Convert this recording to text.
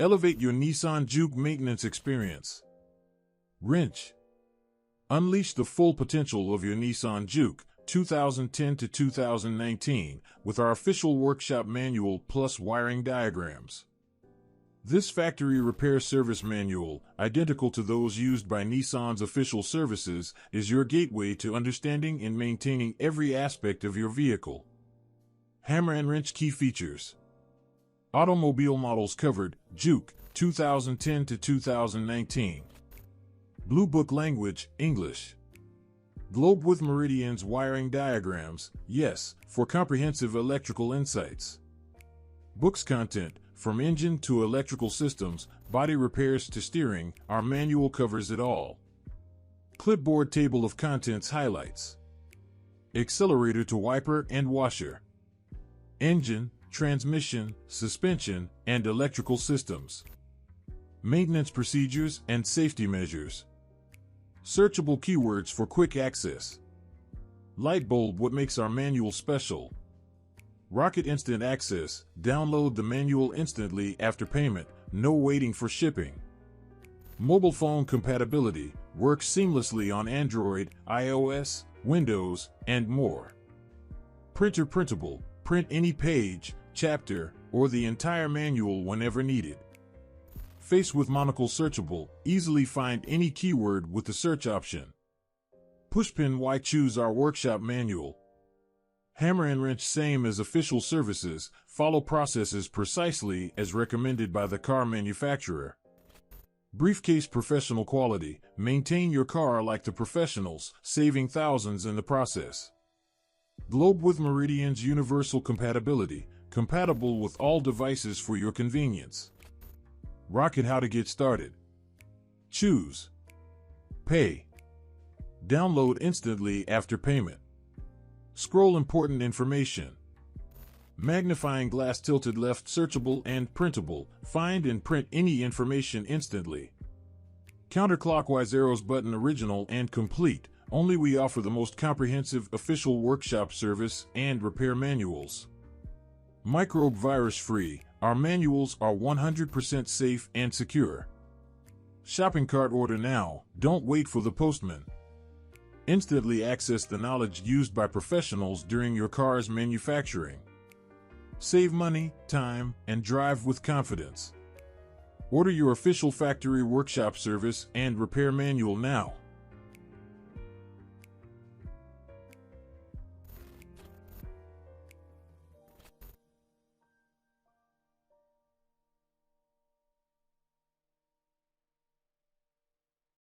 Elevate your Nissan Juke maintenance experience. Wrench. Unleash the full potential of your Nissan Juke 2010 to 2019 with our official workshop manual plus wiring diagrams. This factory repair service manual, identical to those used by Nissan's official services, is your gateway to understanding and maintaining every aspect of your vehicle. Hammer and wrench key features. Automobile models covered, Juke, 2010 to 2019. Blue Book language, English. Globe with meridians wiring diagrams, yes, for comprehensive electrical insights. Books content, from engine to electrical systems, body repairs to steering, our manual covers it all. Clipboard table of contents highlights. Accelerator to wiper and washer. Engine, transmission, suspension, and electrical systems. Maintenance procedures and safety measures. Searchable keywords for quick access. Light bulb, what makes our manual special. Rocket Instant Access, download the manual instantly after payment, no waiting for shipping. Mobile phone compatibility, works seamlessly on Android, iOS, Windows, and more. Printer printable, print any page, chapter, or the entire manual whenever needed. Face with monocle searchable, easily find any keyword with the search option. Pushpin, why choose our workshop manual? Hammer and wrench, same as official services, follow processes precisely as recommended by the car manufacturer. Briefcase, professional quality, maintain your car like the professionals, saving thousands in the process. Globe with meridians, universal compatibility, compatible with all devices for your convenience. Rocket, how to get started. Choose. Pay. Download instantly after payment. Scroll, important information. Magnifying glass, tilted left, searchable and printable, find and print any information instantly. Counterclockwise arrows button, original and complete, only we offer the most comprehensive official workshop service and repair manuals. Microbe virus free, our manuals are 100% safe and secure. Shopping cart, order now, don't wait for the postman. Instantly access the knowledge used by professionals during your car's manufacturing. Save money, time, and drive with confidence. Order your official factory workshop service and repair manual now.